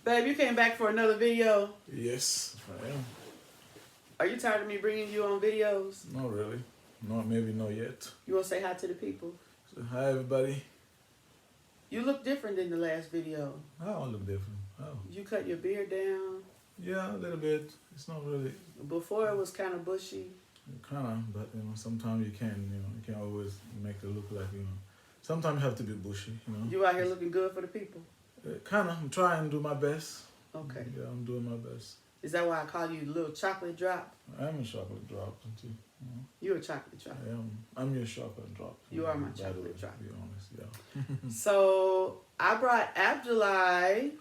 Babe, you came back for another video. Yes, I am. Are you tired of me bringing you on videos? Not really. Maybe not yet. You want to say hi to the people? So, hi, everybody. You look different than the last video. I don't look different. Oh. You cut your beard down. Yeah, a little bit. It's not really. Before it was kind of bushy. Kind of, but sometimes you can't always make it look like, Sometimes you have to be bushy, You out here looking good for the people? Kind of. I'm trying to do my best. Okay. Yeah, I'm doing my best. Is that why I call you Little Chocolate Drop? I am a chocolate drop, too. You're a chocolate drop. I am. I'm your chocolate drop. You are my by the chocolate way, drop. To be honest, yeah. So I brought Abdoulaye,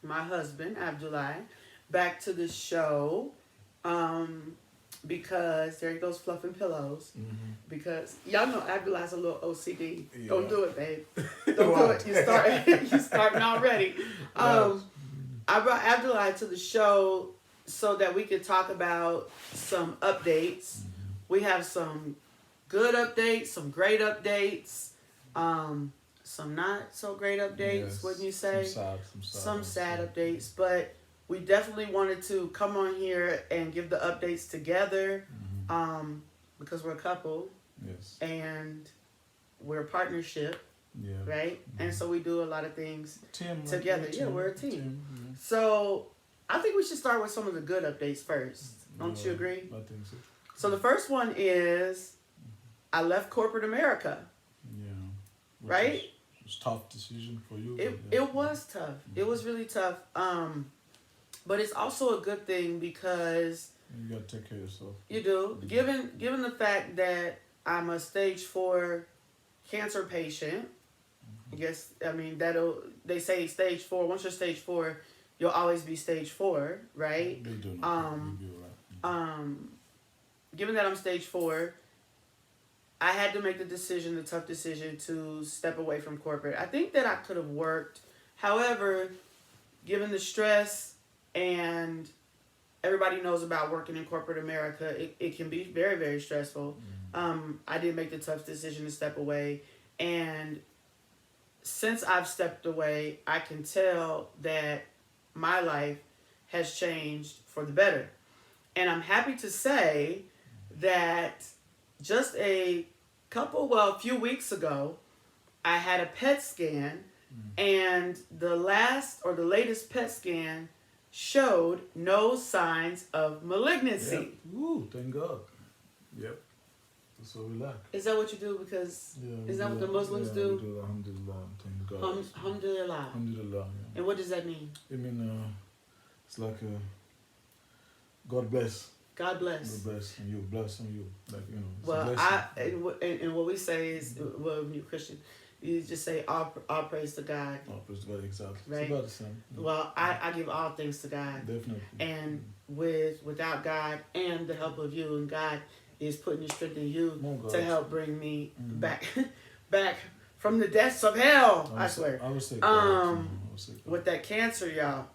my husband, Abdoulaye, back to the show. Because there he goes fluffing pillows. Mm-hmm. Because y'all know Abdoulaye's a little OCD. Yeah. Don't do it, babe. Don't do it. You starting already. I brought Abdoulaye to the show so that we could talk about some updates. Mm-hmm. We have some good updates, some great updates, some not so great updates, Yes, wouldn't you say? Some sad updates, but we definitely wanted to come on here and give the updates together, because we're a couple. Yes. And we're a partnership, Yeah. right? Mm-hmm. And so we do a lot of things Team, together. team, Yeah, we're a team. yeah. So I think we should start with some of the good updates first. Don't you agree? I think so. So the first one is I left corporate America. Yeah. Right? It was a tough decision for you. It was tough. It was really tough. But it's also a good thing because you gotta take care of yourself. you do. Given the fact that I'm a stage 4 cancer patient, they say stage 4. Once you're stage 4, you'll always be stage 4, right? They do not. You'll be right. Given that I'm stage 4, I had to make the tough decision to step away from corporate. I think that I could have worked. However, given the stress and everybody knows about working in corporate America, it can be very, very stressful. I did make the tough decision to step away. And since I've stepped away, I can tell that my life has changed for the better. And I'm happy to say that just a few weeks ago, I had a PET scan, and the latest PET scan showed no signs of malignancy. Yep. Ooh, thank God. Yep. So we like. Is that what you do? Because is that what the Muslims do? We do alhamdulillah, thank God. Alhamdulillah. Alhamdulillah, yeah. And what does that mean? I mean, it's like God bless. God bless. God bless, and you bless on you, like It's Well, a blessing. and what we say is, well, when you're Christian, you just say all praise to God. Oh, praise God, exactly. Right. It's about the same. Yeah. Well, I give all things to God. Definitely. And without God and the help of you, and God is putting His strength in you to help bring me back from the depths of hell. I swear. I would say God. With that cancer, y'all.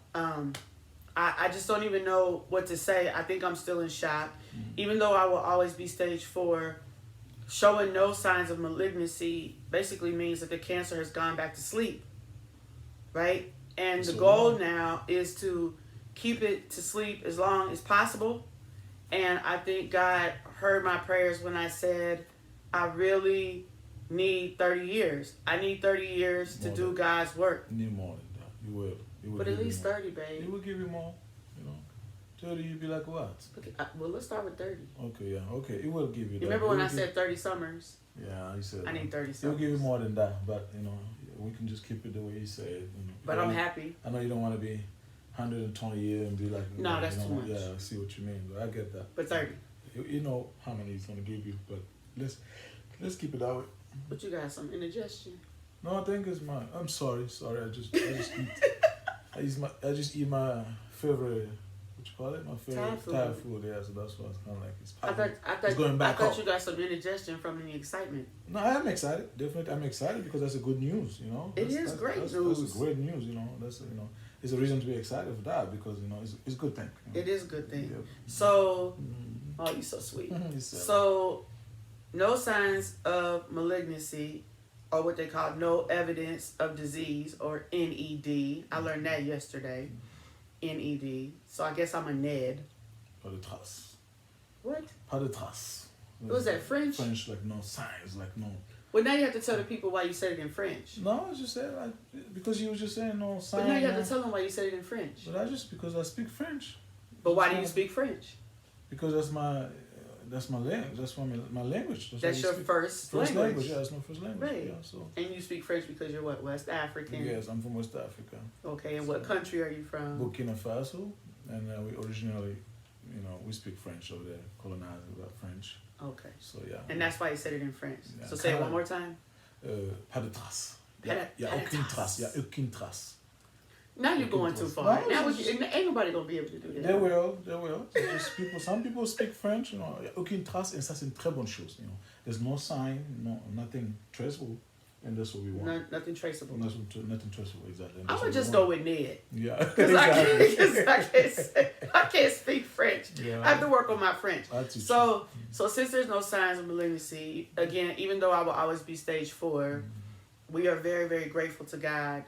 I just don't even know what to say. I think I'm still in shock. Even though I will always be stage 4, showing no signs of malignancy basically means that the cancer has gone back to sleep. Right? And the goal now is to keep it to sleep as long as possible. And I think God heard my prayers when I said, I really need 30 years. I need 30 years to do God's work. You need more than that. You will. But at least 30, babe. He will give you more. 30, you'll be like what? Okay, well, let's start with 30. Okay, yeah. Okay, it will give you that. You remember when I said 30 summers? Yeah, he said I need 30 He'll summers. give you more than that, but, we can just keep it the way he said. But I'm happy. I know you don't want to be 120 years and be like... No, that's too much. Yeah, I see what you mean, but I get that. But 30. You know how many he's going to give you, but let's keep it that way. But you got some indigestion. No, I think it's mine. I'm sorry. I just eat... I just eat my favorite, what you call it? My favorite Thai food. Yeah, so that's why it's kind of like it's going back I thought up. you got some indigestion from the excitement. No, I am excited. Definitely, I'm excited because that's a good news. It is great news. That's a great news. That's it's a reason to be excited for that because it's a good thing. It is a good thing. Yep. So, oh, you're so sweet. So, no signs of malignancy, or what they call no evidence of disease, or NED. I learned that yesterday. N-E-D. So I guess I'm a Ned. Pas de trace. What? Pas de trace. What was that, French? French, like no signs, like no. Well, now you have to tell the people why you said it in French. No, I was just saying, like, because you was just saying no signs. But now you have to tell them why you said it in French. But because I speak French. But why do you speak French? Because that's my language. That's my language. That's your first language. Yeah, that's my first language. Right. Yeah, so. And you speak French because you're what, West African? Yes, I'm from West Africa. Okay, and what country are you from? Burkina Faso, and we originally, we speak French over there, colonized with French. Okay. So yeah. And that's why you said it in French. Yeah, so say it one more time. Pas de trace. Pas de aucune trace. trace. Y a aucune trace. Now you're going too far. Now ain't nobody gonna be able to do that. They will. It's just some people speak French, y a aucune trace, and ça c'est une très bonne chose. There's no sign, nothing traceable, and that's what we want. Nothing traceable. Nothing traceable, exactly. I'm gonna just go with Ned. Yeah. Because I can't speak French. Yeah. I have to work on my French. So since there's no signs of malignancy, again, even though I will always be stage 4, we are very, very grateful to God.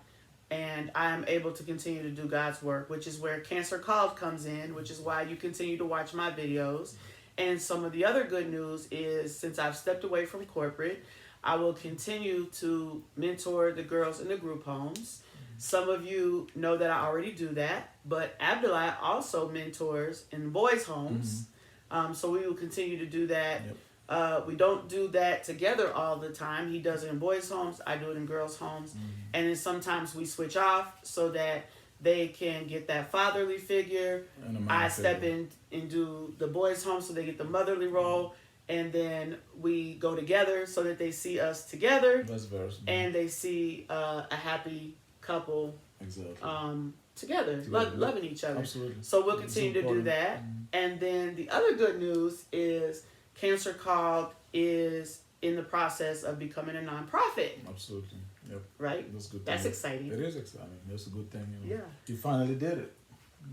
And I am able to continue to do God's work, which is where Cancer Called comes in, which is why you continue to watch my videos. And some of the other good news is, since I've stepped away from corporate, I will continue to mentor the girls in the group homes. Some of you know that I already do that, but Abdoulaye also mentors in boys' homes. So we will continue to do that. Yep. We don't do that together all the time. He does it in boys' homes. I do it in girls' homes. And then sometimes we switch off so that they can get that fatherly figure. I step in and do the boys' home so they get the motherly role. And then we go together so that they see us together. Vice versa. And they see a happy couple together. Loving each other. Absolutely. So we'll continue to do that. And then the other good news is Cancer Called is in the process of becoming a nonprofit. Absolutely. Yep. Right? That's good. That's exciting. It is exciting. That's a good thing. Yeah. You finally did it.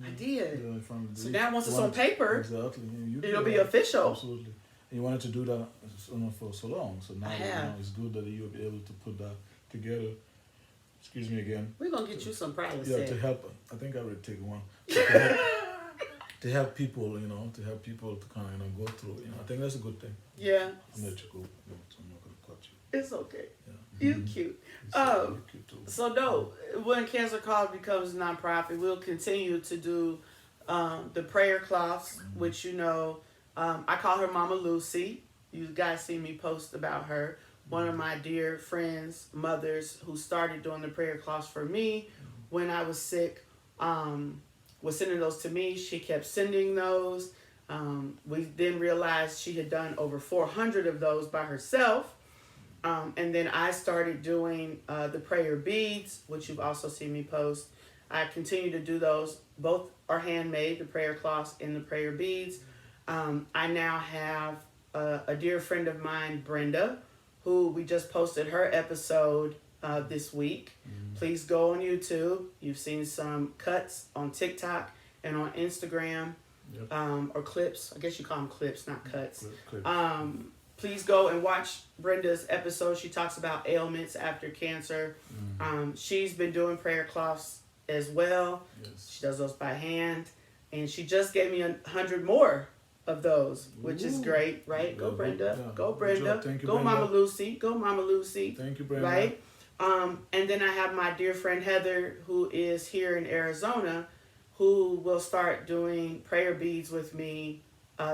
I did. Yeah, you finally did So now once it's on paper, exactly. it'll be official. Absolutely. And you wanted to do that for so long. So now it's good that you'll be able to put that together. Excuse me again. We're going to get you some private set. To help. I think I would take one. To help people, to help people to kind of go through. I think that's a good thing. Yeah. I'm let you go. I'm not going to cut you. It's okay. Yeah. You're cute. You're cute too. So no, when Cancer Called becomes a nonprofit, we'll continue to do the prayer cloths, which I call her Mama Lucy. You guys see me post about her. One of my dear friends, mothers, who started doing the prayer cloths for me when I was sick, was sending those to me. She kept sending those. We then realized she had done over 400 of those by herself. And then I started doing the prayer beads, which you've also seen me post. I continue to do those. Both are handmade, the prayer cloths and the prayer beads. I now have a dear friend of mine, Brenda, who we just posted her episode this week. Please go on YouTube. You've seen some cuts on TikTok and on Instagram. Yep. Or clips. I guess you call them clips, not cuts. Clips. Please go and watch Brenda's episode. She talks about ailments after cancer. She's been doing prayer cloths as well. Yes. She does those by hand. And she just gave me 100 more of those, which is great, right? Go Brenda. Yeah. Go Brenda. Thank you, go Brenda. Mama Lucy. Go Mama Lucy. Thank you, Brenda. Right? And then I have my dear friend Heather, who is here in Arizona, who will start doing prayer beads with me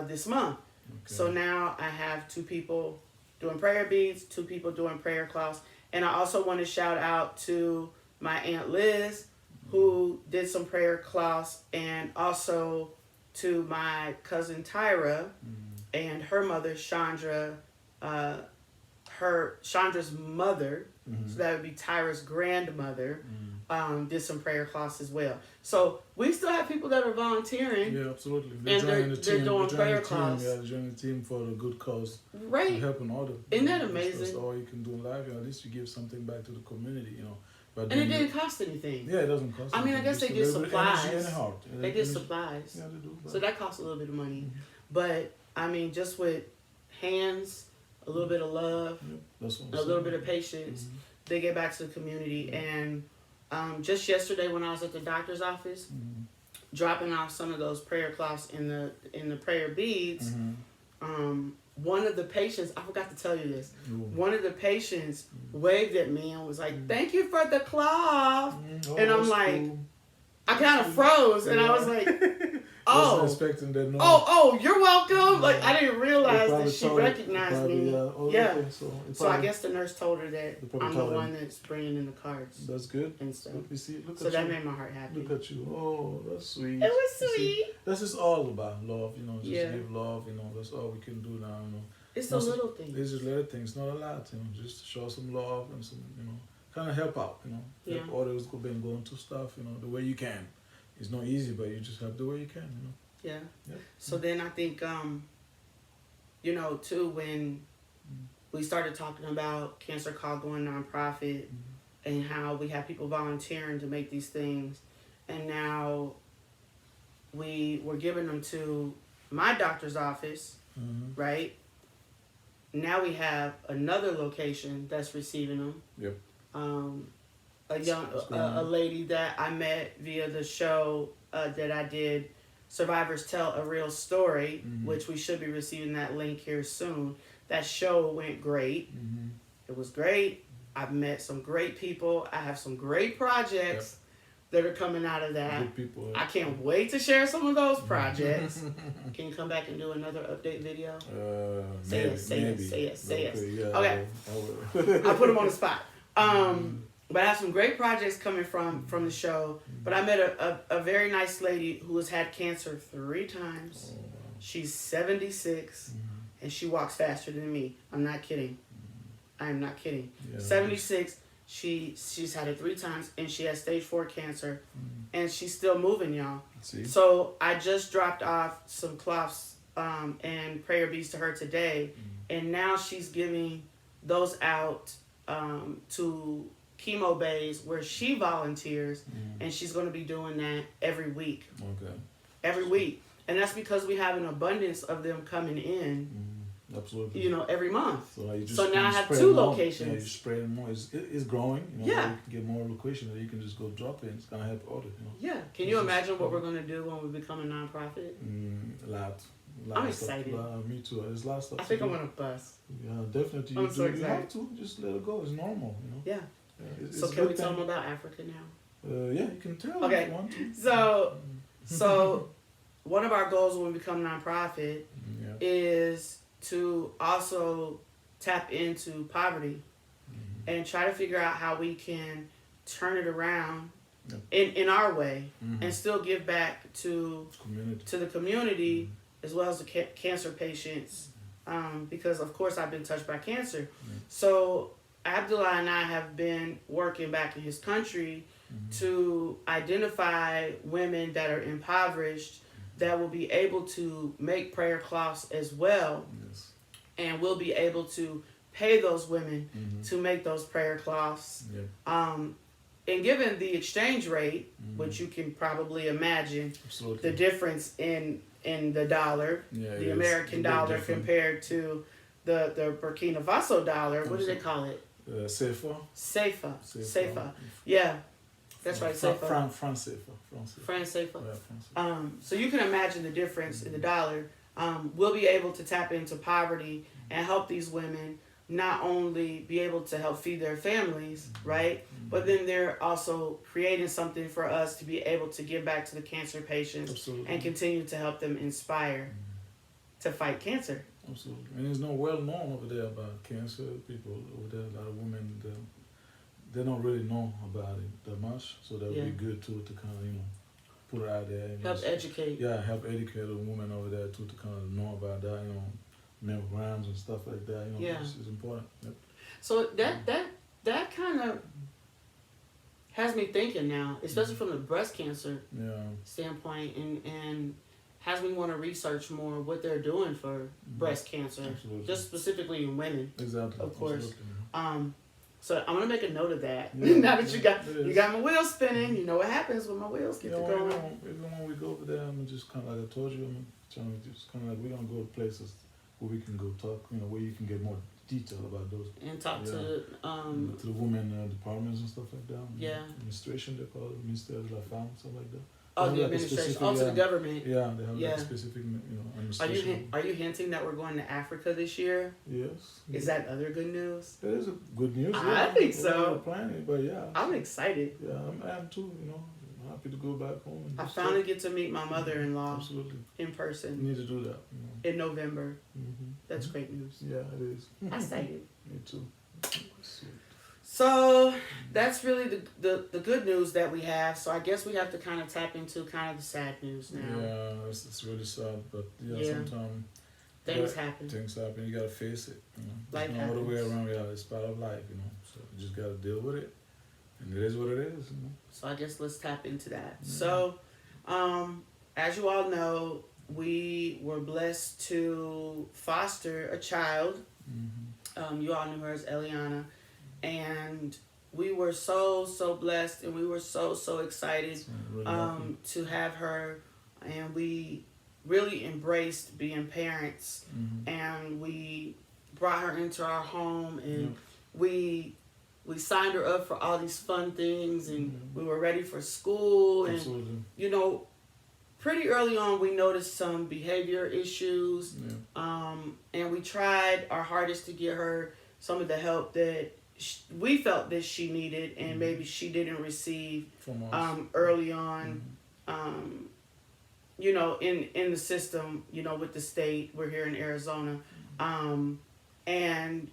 this month. Okay. So now I have 2 people doing prayer beads, 2 people doing prayer cloths. And I also want to shout out to my Aunt Liz, who did some prayer cloths, and also to my cousin Tyra and her mother, Chandra, Chandra's mother, so that would be Tyra's grandmother, did some prayer cloths as well. So we still have people that are volunteering. Yeah, absolutely. They're doing prayer cloths. Yeah, they're joining the team for the good cause. Right. Helping others. Isn't that amazing? That's all you can do in life. At least you give something back to the community, But and it didn't cost anything. Yeah, it doesn't cost anything. I mean, I guess they did supplies. They did Yeah, supplies. they do. So that costs a little bit of money. But, I mean, just with hands, a little bit of love, a little bit of patience, they get back to the community. And just yesterday when I was at the doctor's office, dropping off some of those prayer cloths in the prayer beads, one of the patients, I forgot to tell you this, one of the patients waved at me and was like, "Thank you for the cloth." And I'm like, cool. I kind of froze, and I was like, "Oh, expecting that. No. Oh, you're welcome." Like I didn't realize that she recognized me. Okay. So I guess the nurse told her that I'm the one that's bringing in the cards. That's good. And stuff. Look so at that you. made my heart happy. Look at you. Oh, that's sweet. It was sweet. That's just all about love, just give love, that's all we can do now, It's the little things. It's just little things, not a lot, just to show some love and some, kind of help out, help others who've been going through stuff, the way you can. It's not easy, but you just help the way you can, Yeah. So then I think, too, when we started talking about Cancer Call going nonprofit and how we have people volunteering to make these things, and now we were giving them to my doctor's office, right? Now we have another location that's receiving them. Yep. A lady that I met via the show that I did, Survivors Tell a Real Story, which we should be receiving that link here soon. That show went great. It was great. I've met some great people. I have some great projects that are coming out of that. Good people. I can't wait to share some of those projects. Can you come back and do another update video? Say yes. Yeah, okay. I put them on the spot. But I have some great projects coming from the show. But I met a very nice lady who has had cancer 3 times. Oh, wow. She's 76, and she walks faster than me. I'm not kidding. I am not kidding. Yeah, 76. She's had it 3 times, and she has stage 4 cancer, and she's still moving, y'all. See? So I just dropped off some cloths and prayer beads to her today, and now she's giving those out to chemo bays where she volunteers, and she's going to be doing that every week. Okay. Every week, and that's because we have an abundance of them coming in. Absolutely. Every month. So now I have 2 locations. Yeah, you spread it more. It's growing. You can get more locations that you can just go drop in. It's gonna help others. Yeah. Can you imagine what we're gonna do when we become a nonprofit? A lot. I'm excited. Me too. There's a lot of stuff. I think I'm gonna bust. Yeah, definitely. I'm so excited. You have to just let it go. It's normal. Yeah. So can we tell them about Africa now? Yeah, you can tell. Okay. If you want to. So one of our goals when we become nonprofit is to also tap into poverty and try to figure out how we can turn it around in our way and still give back to the community as well as the cancer patients because of course I've been touched by cancer. So Abdoulaye and I have been working back in his country to identify women that are impoverished that will be able to make prayer cloths as well. Yes. And we'll be able to pay those women to make those prayer cloths. And given the exchange rate, which you can probably imagine, the difference in the dollar, the American dollar compared to the Burkina Faso dollar, what do they call it? CFA. Yeah. That's right, CFA. France CFA. So you can imagine the difference in the dollar. We'll be able to tap into poverty and help these women not only be able to help feed their families, right? But then they're also creating something for us to be able to give back to the cancer patients and continue to help them inspire to fight cancer. Absolutely. And there's no well known over there about cancer. People over there, a lot of women, they don't really know about it that much. So that would be good too to kind of, put it out there. And help educate. Yeah, help educate the women over there too to kind of know about that, mammograms and stuff like that. It's important. Yep. So that kind of has me thinking now, especially from the breast cancer standpoint, and has me want to research more what they're doing for breast cancer, just specifically in women. Exactly. Of course. Absolutely. So I'm gonna make a note of that. Now that you got my wheels spinning, you know what happens when my wheels get to going. Even when we go over there, I'm just kind of like I told you, I'm trying to just kind of like we're gonna go to places where we can go talk, where you can get more detail about those. And talk to the women departments and stuff like that. Yeah. Administration, they call it, Ministère de la Femme, stuff like that. Oh, the like a administration. specific, Oh, to the government. Yeah, they have Yeah. like a specific, administration. Are you hinting that we're going to Africa this year? Yes. Is that other good news? That is a good news. I think so. We're planning, but yeah. I'm excited. Yeah, I'm too. I'm happy to go back home. And I just finally get to meet my mother-in-law Absolutely. in You person need to do that. in November. Mm-hmm. That's great news. Yeah, it is. I excited. Me too. Sweet. So that's really the good news that we have. So I guess we have to kind of tap into kind of the sad news now. Yeah, it's really sad, but Yeah. sometimes Things happen. Things happen. You gotta face it. Life There's no other way happens. around. Yeah, it's part of life. So you just gotta deal with it, and it is what it is. So I guess let's tap into that. Yeah. So, as you all know, we were blessed to foster a child. Mm-hmm. You all knew her as Eliana, and we were so blessed, and we were so excited Really lucky. to have her, and we really embraced being parents, Mm-hmm. and we brought her into our home, and Yeah. we signed her up for all these fun things, and Mhm. we were ready for school, and Absolutely. pretty early on we noticed some behavior issues, Yeah. and we tried our hardest to get her some of the help that we felt that she needed, and Mhm. maybe she didn't receive From us. early on. Mhm. In the system, with the state, we're here in Arizona, and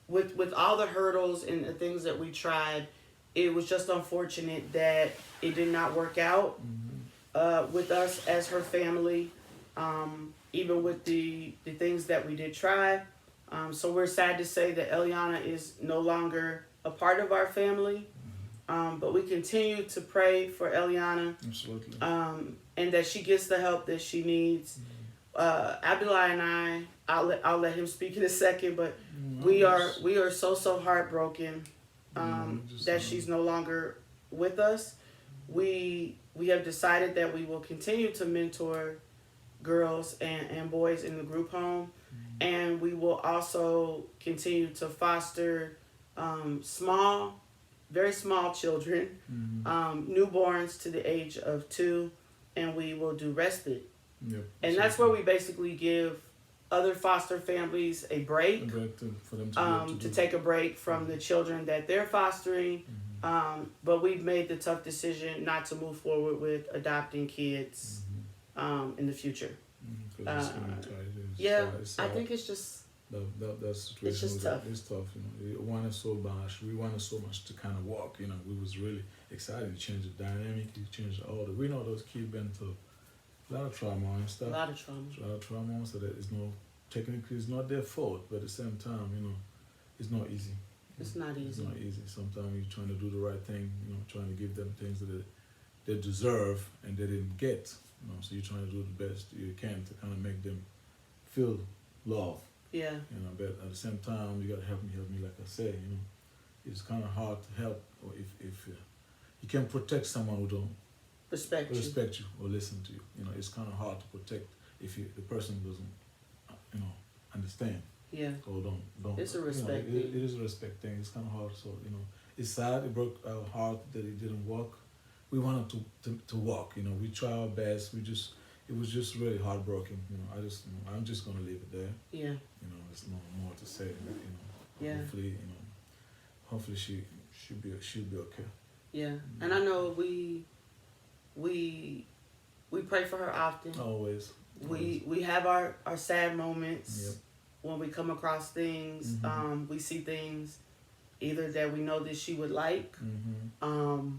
with all the hurdles and the things that we tried, it was just unfortunate that it did not work out Mhm. with us as her family, even with the things that we did try. So we're sad to say that Eliana is no longer a part of our family, but we continue to pray for Eliana, Absolutely. and that she gets the help that she needs. Abdoulaye and I'll let him speak in a second, but we are so heartbroken that she's no longer with us. We have decided that we will continue to mentor girls and boys in the group home, and we will also continue to foster very small children, newborns to the age of 2, and we will do respite. Yep. And that's where we basically give other foster families a break, For them to, be able to do take a break from the children that they're fostering. Mhm. But we've made the tough decision not to move forward with adopting kids in the future. Mhm. 'Cause it's gonna try to- Yeah, it's I think it's just, that situation it's just was- tough. It's tough. We wanted so much. We wanted so much to kind of walk. We was really excited to change the dynamic. To change all the. We know those kids been through a lot of trauma and a stuff. lot of trauma. A lot of trauma. So that it's technically it's not their fault, but at the same time, it's not easy. It's not It's easy. not easy. Sometimes you're trying to do the right thing. Trying to give them things that they deserve and they didn't get. So you're trying to do the best you can to kind of make them feel love. Yeah, But at the same time, you gotta help me. Like I say, it's kind of hard to help, or if you can protect someone who don't respect you. respect you or listen to you. It's kind of hard to protect if the person doesn't, understand Yeah, or don't. It's a respect thing. It is a respect thing. It's kind of hard. So it's sad. It broke our heart that it didn't work. We wanted to walk. We try our best. It was just really heartbroken. I'm just gonna leave it there. yeah, There's no more to say. Yeah. Hopefully she'll be okay. yeah. And I know we pray for her often. Always. We have our sad moments Yep. when we come across things. Mhm. We see things either that we know that she would like. Mm-hmm.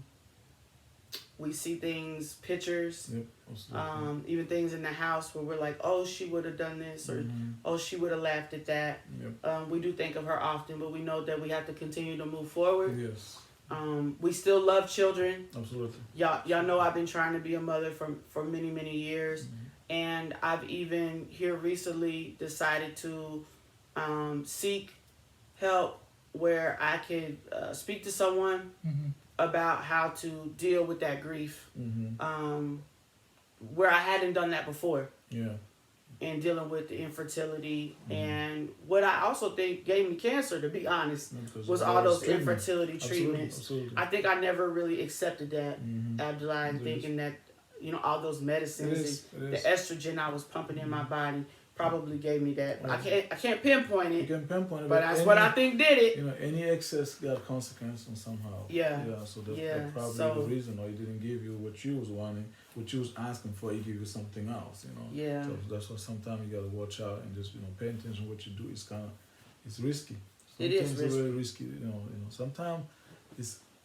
We see things, pictures, Yep. Absolutely. even things in the house where we're like, oh, she would have done this, or Mhm. oh, she would have laughed at that. Yep. We do think of her often, but we know that we have to continue to move forward. Yes. We still love children. Absolutely. Y'all know I've been trying to be a mother for many years, and I've even here recently decided to seek help where I could speak to someone Mm-hmm. about how to deal with that grief, Mm-hmm. where I hadn't done that before, Yeah. and dealing with the infertility. Mhm. And what I also think gave me cancer, to be honest, Because was of all those treatment. infertility Absolutely. treatments. Absolutely. I think I never really accepted that, Mhm. Abdoulaye, and Yes. thinking that all those medicines, and the estrogen I was pumping in my body probably gave me that. Right. I can't pinpoint it. You can pinpoint it, but that's what I think did it. Any excess got consequences somehow. Yeah. Yeah. So that's probably the reason why he didn't give you what you was wanting, what you was asking for. He gave you something else. Yeah. So that's why sometimes you gotta watch out and just pay attention to what you do. It's risky. Sometimes it is risky. It's really risky. Sometimes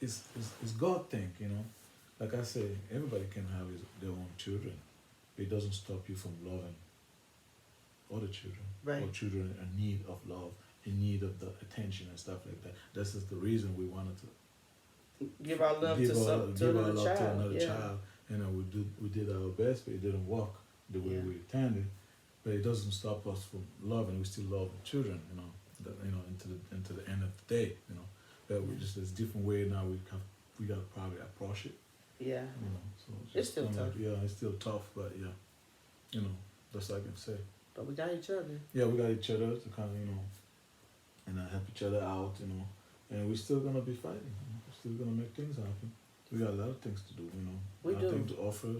it's God thing. Like I say, everybody can have their own children. It doesn't stop you from loving other children, right. or children in need of love, in need of the attention and stuff like that. This is the reason we wanted to give our love to another child. We did our best, but it didn't work the way we intended. But it doesn't stop us from loving. We still love the children, into the end of the day, But we just there's different way now. We got to probably approach it. Yeah. So it's still tough. It's still tough, but that's all I can say. But we got each other. Yeah, we got each other to kind of, and help each other out, and we're still gonna be fighting. We're still gonna make things happen. We got a lot of things to do, We do. Things to offer.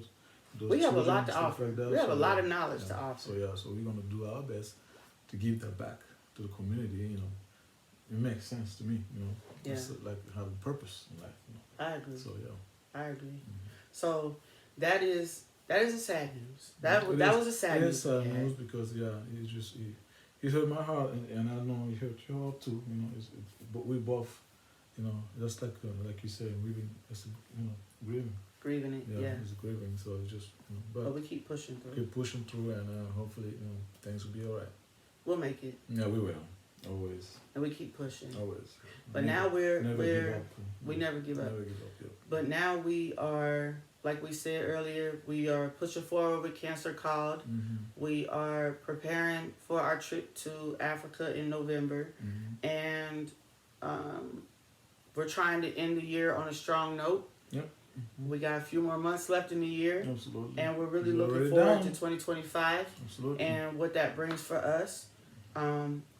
We have a lot to offer. Like that. We have a lot of knowledge to offer. So we're gonna do our best to give that back to the community. It makes sense to me. It's like having purpose in life. I agree. So I agree. Mm-hmm. So that is a sad news. That was a sad news. It is sad news because it hurt my heart, and I know it hurt your heart too. But we both, just like you said, grieving. It's grieving. Grieving it. Yeah. It's grieving. So it's just but we keep pushing through. Keep pushing through, and hopefully things will be alright. We'll make it. Yeah, we will. Always. And we keep pushing. Always. But now we never give up. Never give up. Yeah. But now we are, like we said earlier, we are pushing forward with Cancer Called. Mm-hmm. We are preparing for our trip to Africa in November. Mm-hmm. And we're trying to end the year on a strong note. Yep. Mm-hmm. We got a few more months left in the year. Absolutely. And we're really looking forward to 2025. Absolutely. And what that brings for us.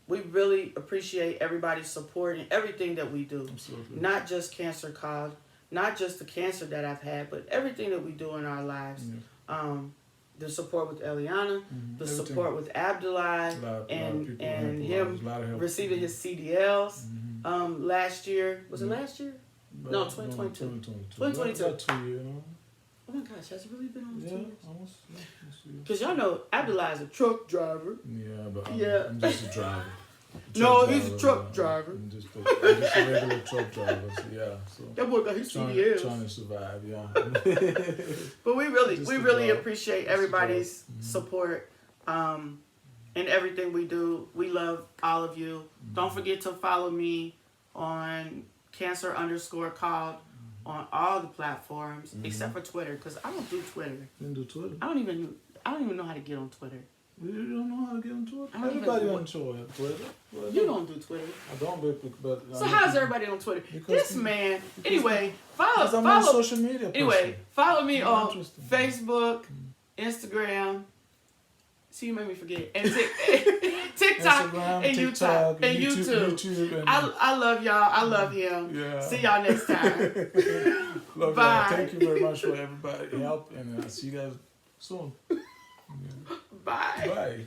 We really appreciate everybody's support in everything that we do. Absolutely. Not just Cancer Called, not just the cancer that I've had, but everything that we do in our lives. Yeah. The support with Eliana, the support with Abdoulaye, and him receiving his CDLs last year. Was it last year? No, 2022. 2022. About 2 years, Oh my gosh, has it really been almost 2 years? Almost. Because y'all know Abdoulaye is a truck driver. Yeah, but I'm just a driver. No, he's a truck driver. I'm just a regular truck driver. So That boy got his CDLs. Trying to survive, yeah. But we really appreciate everybody's support in everything we do. We love all of you. Don't forget to follow me on Cancer_Called on all the platforms except for Twitter, because I don't do Twitter. You don't do Twitter? I don't even know how to get on Twitter. You don't know how to get on Twitter? Everybody on Twitter. Well, you don't do Twitter. I don't, but so how's everybody on Twitter? This man. Anyway, I'm on social media. Anyway, follow me on Facebook, Instagram. See, you made me forget. And TikTok, Instagram, and TikTok, and YouTube. I love y'all. I love him. Yeah. See y'all next time. Love Bye. y'all. Thank you very much for everybody help, and I'll see you guys soon. Bye. Bye.